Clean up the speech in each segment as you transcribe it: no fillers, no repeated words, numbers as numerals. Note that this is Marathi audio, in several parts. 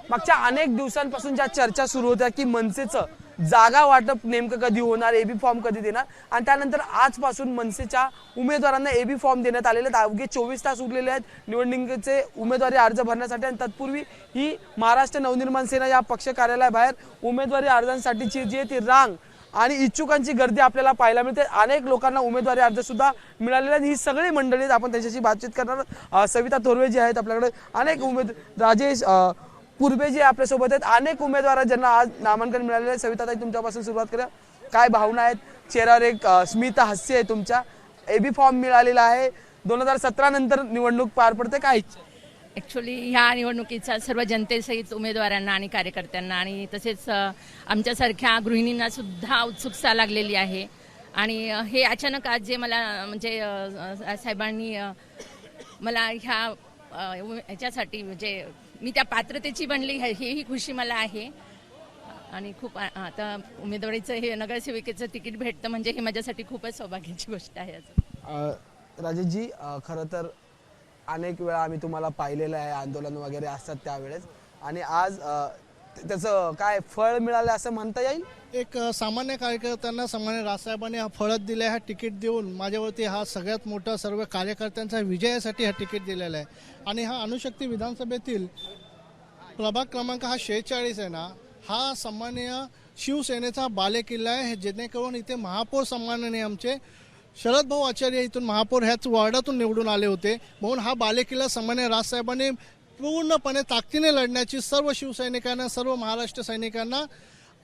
मागच्या अनेक दिवसांपासून ज्या चर्चा सुरू होत्या की मनसेचं जागा वाटप नेमकं कधी होणार, एबी फॉर्म कधी देणार, आणि त्यानंतर आजपासून मनसेच्या उमेदवारांना एबी फॉर्म देण्यात आलेले आहेत। अवघे 24 तास उरलेले आहेत निवडणुकीचे उमेदवारी अर्ज भरण्यासाठी, आणि तत्पूर्वी ही महाराष्ट्र नवनिर्माण सेना या पक्ष कार्यालयाबाहेर उमेदवारी अर्जांसाठीची जी ती रांग आणि इच्छुकांची गर्दी आपल्याला पाहायला मिळते। अनेक लोकांना उमेदवारी अर्ज सुद्धा मिळालेले आहेत। ही सगळी मंडळी आपण त्यांच्याशी बातचीत करणार। सविता थोरवे जी आहेत आपल्याकडे, अनेक राजेश पूर्वे जी आपल्यासोबत आहेत, अनेक उमेदवार ज्यांना आज नामांकन मिळालेलं आहे। सविता ताई, तुमच्यापासून सुरुवात करूया। काय भावना आहेत? चेहऱ्यावर एक स्मित हास्य आहे तुमच्या। एबी फॉर्म मिळालेला आहे, 2017 नंतर निवडणूक पार पडते, काय इच्छा? ॲक्च्युली ह्या निवडणुकीचा सर्व जनतेसहित उमेदवारांना आणि कार्यकर्त्यांना आणि तसेच आमच्यासारख्या गृहिणींना सुद्धा उत्सुकता लागलेली आहे। आणि हे अचानक आज जे मला म्हणजे साहेबांनी मला ह्याच्यासाठी म्हणजे मी त्या पात्रतेची बनली ही खुशी मला आहे। आणि खूप आता उमेदवारीचं हे नगरसेविकेचं तिकीट भेटतं म्हणजे हे माझ्यासाठी खूपच सौभाग्याची गोष्ट आहे। राजेशजी, खरं तर अनेक वेळा आम्ही तुम्हाला पाहिलेलं आहे, आंदोलन वगैरे असतात त्यावेळेस, आणि आज त्याचं काय फळ मिळालं असं म्हणता येईल? एक सामान्य कार्यकर्त्यांना सामान्य राजसाहेबांनी हा फळत दिला, हा तिकीट देऊन माझ्यावरती हा सगळ्यात मोठा सर्व कार्यकर्त्यांचा विजयासाठी हा तिकीट दिलेला आहे। आणि हा अणुशक्ती विधानसभेतील प्रभाग क्रमांक हा 46 आहे ना, हा सामान्य शिवसेनेचा बालेकिल्ला आहे, जेणेकरून इथे महापौर सन्माननीय आमचे शरद भाऊ आचार्य इथून महापौर ह्याच वॉर्डातून निवडून आले होते, म्हणून हा बालेकिल्ला सामान्य राजसाहेबांनी पूर्णपणे ताकदीने लढण्याची सर्व शिवसैनिकांना, सर्व महाराष्ट्र सैनिकांना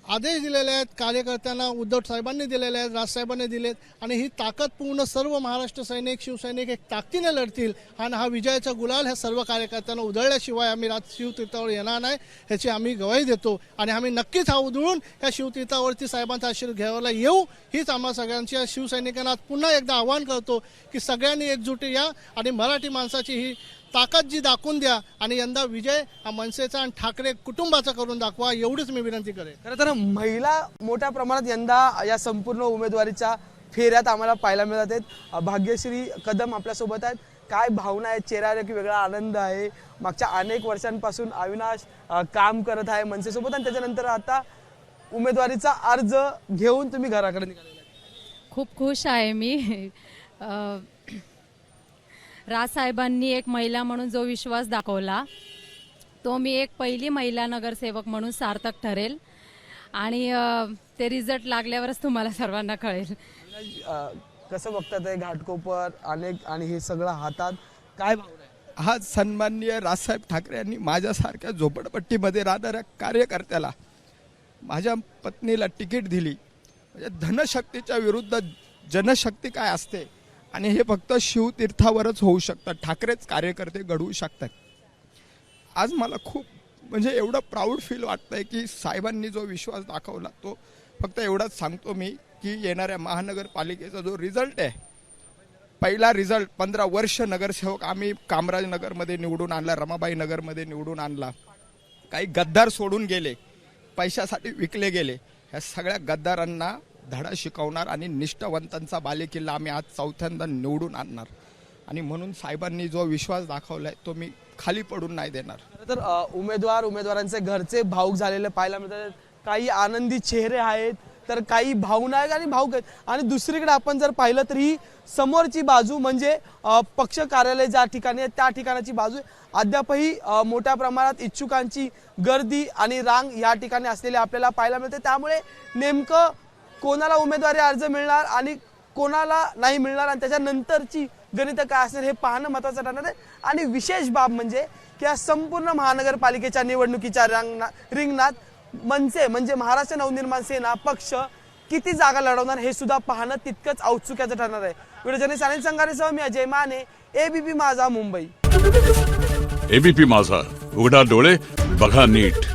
आदेश दिलेले आहेत। कार्यकर्त्यांना उद्धव साहेबांनी दिलेले आहेत, राजसाहेबांनी दिलेत, आणि ही ताकद पूर्ण सर्व महाराष्ट्र सैनिक शिवसैनिक एक ताकदीने लढतील। आणि हा विजयाचा गुलाल ह्या सर्व कार्यकर्त्यांना उधळल्याशिवाय आम्ही शिवतीर्थावर येणार नाही, ह्याची आम्ही गवाही देतो। आणि आम्ही नक्कीच हा उधळून ह्या शिवतीर्थावरती साहेबांचा आशीर्वाद घ्यायला येऊ, हीच आम्हा सगळ्यांच्या शिवसैनिकांना पुन्हा एकदा आवाहन करतो की सगळ्यांनी एकजुटी या आणि मराठी माणसाची ही ताकद जी दाखवून द्या, आणि यंदा विजय हा मनसेचा आणि ठाकरे कुटुंबाचा करून दाखवा, एवढीच मी विनंती करेन। खरं तर महिला मोठ्या प्रमाणात यंदा या संपूर्ण उमेदवारीच्या फेऱ्यात आम्हाला पाहायला मिळत आहेत। भाग्यश्री कदम आपल्यासोबत आहेत। काय भावना आहेत? चेहऱ्यावर एक वेगळा आनंद आहे। मागच्या अनेक वर्षांपासून अविनाश काम करत आहे मनसेसोबत, आणि त्याच्यानंतर आता उमेदवारीचा अर्ज घेऊन तुम्ही घराकडे निघालेला आहे। खूप खुश आहे मी। राजसाहेबांनी एक महिला म्हणून जो विश्वास दाखवला, तो मी एक पहिली महिला नगरसेवक म्हणून सार्थक ठरेल, आणि ते रिझल्ट लागल्यावरच तुम्हाला सर्वांना कळेल। कसं बघतात आहे घाटकोपर अनेक आणि हे सगळं हातात, काय भावना आहे? हा सन्माननीय राजसाहेब ठाकरे यांनी माझ्यासारख्या झोपडपट्टीमध्ये राहणाऱ्या कार्यकर्त्याला, माझ्या पत्नीला तिकीट दिली, म्हणजे धनशक्तीच्या विरुद्ध जनशक्ती काय असते, आणि हे फक्त शिवतीर्थावरच होऊ शकतं, ठाकरेच कार्यकर्ते घडवू शकतात। आज मला खूप म्हणजे एवढं प्राऊड फील वाटतंय की साहेबांनी जो विश्वास दाखवला, तो फक्त एवढंच सांगतो मी की येणाऱ्या महानगरपालिकेचा जो रिझल्ट आहे, पहिला रिझल्ट 15 वर्ष नगरसेवक आम्ही कामराज नगरमध्ये निवडून आणला, रमाबाई नगरमध्ये निवडून आणला, काही गद्दार सोडून गेले, पैशासाठी विकले गेले, ह्या सगळ्या गद्दारांना धडा शिकवणार आणि निष्ठावंतांचा बालेकिल्ला आम्ही आज चौथ्यांदा निवडून आणणार। आणि म्हणून साहेबांनी जो विश्वास दाखवलाय तो मी खाली पडून नाही देणार। तर उमेदवारांचे घरचे भाऊक झालेले पाहायला मिळतात। काही आनंदी चेहरे आहेत, तर काही भावना आहेत आणि भाऊक आहेत। आणि दुसरीकडे आपण जर पाहिलं तर ही समोरची बाजू म्हणजे पक्ष कार्यालय ज्या ठिकाणी आहे त्या ठिकाणाची बाजू अद्यापही मोठ्या प्रमाणात इच्छुकांची गर्दी आणि रांग या ठिकाणी असलेली आपल्याला पाहायला मिळते। त्यामुळे नेमकं कोणाला उमेदवारी अर्ज मिळणार आणि कोणाला नाही मिळणार, आणि त्याच्यानंतरची गणित काय असणार हे पाहणं महत्त्वाचं ठरणार आहे। आणि विशेष बाब म्हणजे की या संपूर्ण महानगरपालिकेच्या निवडणुकीच्या रिंगणात मनसे म्हणजे महाराष्ट्र नवनिर्माण सेना पक्ष किती जागा लढवणार हे सुद्धा पाहणं तितकंच औत्सुक्याचं ठरणार आहे। व्हिडिओ जर्नलिस्ट अनिल संगारेसह मी अजय माने, एबीपी माझा, मुंबई। एबीपी माझा, उघडा डोळे बघा नीट।